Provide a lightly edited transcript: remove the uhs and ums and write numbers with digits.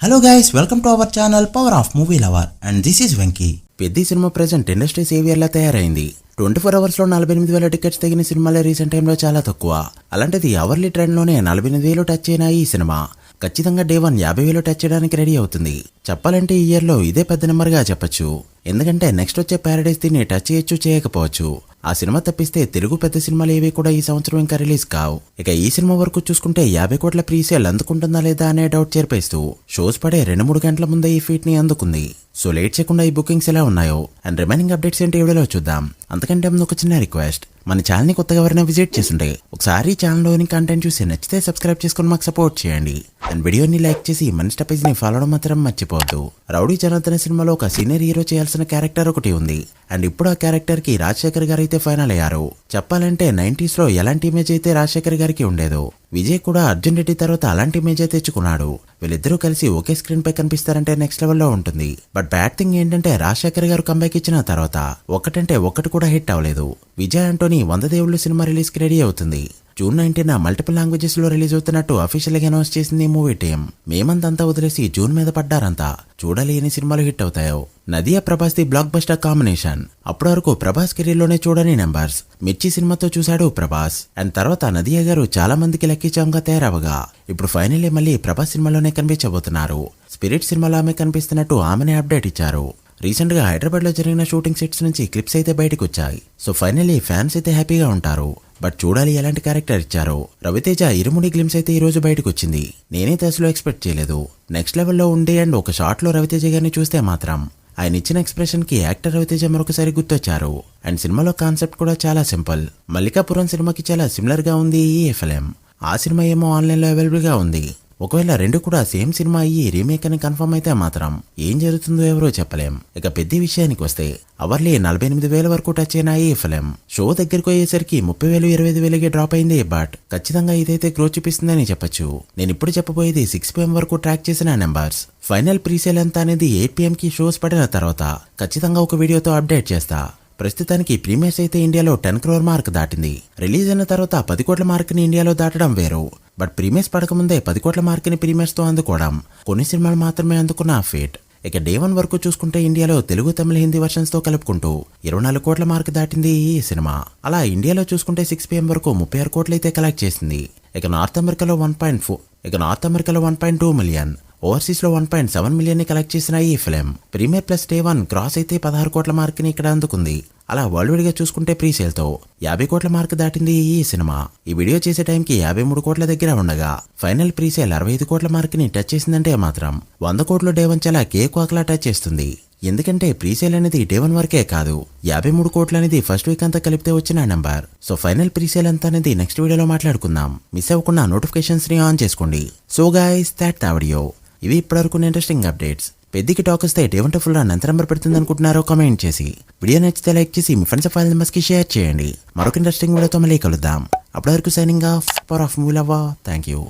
Hello guys, welcome to our channel power of movie lover and this is Venky. పెద్ద cinema present industry సేవియర్లా తయారైంది. 24 hours లో 48,000 tickets తగిన సినిమాలే recent టైంలో చాలా తక్కువ. అలాంటిది అవర్లీ ట్రెండ్ లోనే 48,000 టచ్ అయిన ఈ సినిమా ఖచ్చితంగా డే 1 50,000 టచ్ చేయడానికి రెడీ అవుతుంది. చెప్పాలంటే ఈ ఇయర్ లో ఇదే పెద్ద నెంబర్ గా చెప్పొచ్చు. ఎందుకంటే నెక్స్ట్ వచ్చే ప్యారడైజ్ దీన్ని టచ్ చేయొచ్చు చేయకపోవచ్చు. ఆ సినిమా తప్పిస్తే తెలుగు పెద్ద సినిమాలు ఏవి కూడా ఈ సంవత్సరం ఇంకా రిలీజ్ కావు. ఇక ఈ సినిమా వరకు చూసుకుంటే 50 కోట్ల ప్రీసేల్ అందుకుంటుందా లేదా అనే డౌట్ చేర్పేస్తూ షోస్ పడే 2-3 గంటల ముందే ఈ ఫీట్ ని అందుకుంది. సో లేట్ చేయకుండా ఈ బుకింగ్స్ ఎలా ఉన్నాయో అండ్ రిమైనింగ్ అప్డేట్స్ ఏంటి వీడియోలో చూద్దాం. అంతకంటే ముందు ఒక చిన్న రిక్వెస్ట్, మన ఛానల్ ని కొత్తగా ఎవరైనా విజిట్ చేస్తుంటే ఒకసారి ఛానల్లోని కంటెంట్ చూసి నచ్చితే సబ్స్క్రైబ్ చేసుకుని మాకు సపోర్ట్ చేయండి. అండ్ వీడియోని లైక్ చేసి మన స్టేజ్ ని ఫాలో అవడం మాత్రం మర్చిపోవద్దు. రౌడీ జనార్దన్ సినిమాలో ఒక సీనియర్ హీరో చేయాల్సిన క్యారెక్టర్ ఒకటి ఉంది. అండ్ ఇప్పుడు ఆ క్యారెక్టర్ కి రాజశేఖర్ గారు అయితే ఫైనల్ అయ్యారు. చెప్పాలంటే 90s లో ఎలాంటి ఇమేజ్ అయితే రాజశేఖర్ గారికి ఉండేదో, విజయ్ కూడా అర్జున్ రెడ్డి తర్వాత అలాంటి ఇమేజ్ తెచ్చుకున్నాడు. వీళ్ళిద్దరూ కలిసి ఒకే స్క్రీన్ పై కనిపిస్తారంటే నెక్స్ట్ లెవెల్లో ఉంటుంది. బట్ బ్యాడ్ థింగ్ ఏంటంటే రాజశేఖర్ గారు కంబ్యాక్ ఇచ్చిన తర్వాత ఒక్కటి కూడా హిట్ అవ్వలేదు. విజయ్ ఆంటోనీ 100 దేవుళ్ళు సినిమా రిలీజ్ కి రెడీ అవుతుంది. జూన్ 19 మల్టిపుల్ లాంగ్వేజెస్ లో రిలీజ్ అవుతున్నట్టు అఫీషియల్ గా అనౌన్స్ చేసింది మూవీ టీం. మేమంతా వదిలేసి జూన్ మీద పడ్డారంతా. చూడాలి ఎన్ని సినిమాలు హిట్ అవుతాయో. నదియా Prabhas the blockbuster combination. అప్పటి వరకు ప్రభాస్ కెరీర్ లోనే చూడని నెంబర్స్. మిర్చి సినిమాతో చూశాడు ప్రభాస్. అండ్ తర్వాత నదియా గారు చాలా మందికి లక్కీ చామ్ గా తయారవగా ఇప్పుడు ఫైనల్లీ మళ్ళీ ప్రభాస్ సినిమాలోనే కనిపించబోతున్నారు. స్పిరిట్ సినిమాలో ఆమె కనిపిస్తున్నట్టు ఆమెనే అప్డేట్ ఇచ్చారు. రీసెంట్ గా హైదరాబాద్ లో జరిగిన షూటింగ్ సెట్స్ నుంచి క్లిప్స్ అయితే బయటకు వచ్చాయి. సో ఫైనల్లీ ఫ్యాన్స్ అయితే హ్యాపీగా ఉంటారు. బట్ చూడాలి ఎలాంటి క్యారెక్టర్ ఇచ్చారో. రవితేజ ఇరుముడి గ్లిమ్స్ అయితే ఈ రోజు బయటకు వచ్చింది. నేనైతే అసలు ఎక్స్పెక్ట్ చేయలేదు. నెక్స్ట్ లెవెల్లో ఉండి అండ్ ఒక షాట్ లో రవితేజ గారిని చూస్తే మాత్రం ఆయన ఇచ్చిన ఎక్స్ప్రెషన్ కి యాక్టర్ రవితేజ మరొకసారి గుర్తొచ్చారు. అండ్ సినిమాలో కాన్సెప్ట్ కూడా చాలా సింపుల్. మల్లికాపురం సినిమాకి చాలా సిమిలర్ గా ఉంది ఈ ఎఫ్ఎల్ఎం. ఆ సినిమా ఏమో ఆన్లైన్ లో అవైలబుల్ గా ఉంది. ఒకవేళ రెండు కూడా సేమ్ సినిమా అయ్యి రీమేక్ అని కన్ఫర్మ్ అయితే మాత్రం ఏం జరుగుతుందో ఎవరో చెప్పలేం. ఇక పెద్ద విషయానికి వస్తే అవర్లీ 48,000 వరకు టచ్ అయిన ఈ ఫిలిం షో దగ్గరకు అయ్యేసరికి 30,000 25,000కి డ్రాప్ అయింది. బట్ ఖచ్చితంగా ఇదైతే గ్రోత్ చూపిస్తుందని చెప్పొచ్చు. నేను ఇప్పుడు చెప్పబోయేది 6 PM వరకు ట్రాక్ చేసిన నెంబర్స్. ఫైనల్ ప్రీసేల్ ఎంత అనేది 8 PM కి షోస్ పడిన తర్వాత ఖచ్చితంగా ఒక వీడియోతో అప్డేట్ చేస్తా. ప్రస్తుతానికి ప్రీమియర్స్ అయితే ఇండియాలో 10 crore మార్క్ దాటింది. రిలీజ్ అయిన తర్వాత 10 కోట్ల మార్క్ ని ఇండియాలో దాటడం వేరు. బట్ ప్రీమియర్స్ పడకముందే 10 కోట్ల మార్క్ ని ప్రీమియర్స్ తో అందుకోవడం కొన్ని సినిమాలు మాత్రమే అందుకున్న ఫీట్. ఇక డే 1 వరకు చూసుకుంటే ఇండియాలో తెలుగు తమిళ హిందీ వర్షన్స్ తో కలుపుకుంటూ 24 కోట్ల మార్క్ దాటింది ఈ సినిమా. అలా ఇండియాలో చూసుకుంటే 6 PM వరకు 36 కోట్లు అయితే కలెక్ట్ చేసింది. ఇక నార్త్ అమెరికాలో 1.2 మిలియన్, ఓవర్సీస్ లో 1.7 మిలియన్ ని కలెక్ట్ చేసిన ఈ film premiere plus day 1 cross అయితే 16 కోట్ల మార్క్ ని ఇక్కడ అందుకుంది. అలా వరల్డ్ వైడ్ గా చూసుకుంటే ప్రీసేల్ తో 50 కోట్ల మార్క్ దాటింది ఈ సినిమా. ఈ వీడియో చేసే టైంకి 53 కోట్ల దగ్గర ఉండగా ఫైనల్ ప్రీసేల్ 65 కోట్ల మార్క్ ని టచ్ చేసిందంటే మాత్రం 100 కోట్లు డే 1 చాలా కేక్ వాక్లా టచ్ చేస్తుంది. ఎందుకంటే ప్రీసేల్ అనేది డే 1 వరకే కాదు, 53 కోట్లు అనేది ఫస్ట్ వీక్ అంతా కలిపితే వచ్చిన నెంబర్. సో ఫైనల్ ప్రీసేల్ ఎంత అనేది నెక్స్ట్ వీడియోలో మాట్లాడుకుందాం. మిస్ అవ్వకుండా నోటిఫికేషన్స్ ని ఆన్ చేసుకోండి. So guys, that the video. ఇవి ఇప్పటివరకు ఇంట్రెస్టింగ్ అప్డేట్స్. పెద్దకి టాక్ వస్తే డే 1 ఫుల్ రన్ ఎంత నెంబర్ పెడుతుంది అనుకుంటున్నారో కామెంట్ చేసి, వీడియో నచ్చితే లైక్ చేసి మీ ఫ్రెండ్స్ ఫైల్ నెంబర్స్ కి షేర్ చేయండి. మరొక ఇంట్రెస్టింగ్ వీడియోతో మళ్ళీ కలుద్దాం. అప్పటి వరకు signing off, power of movie lover. Thank you.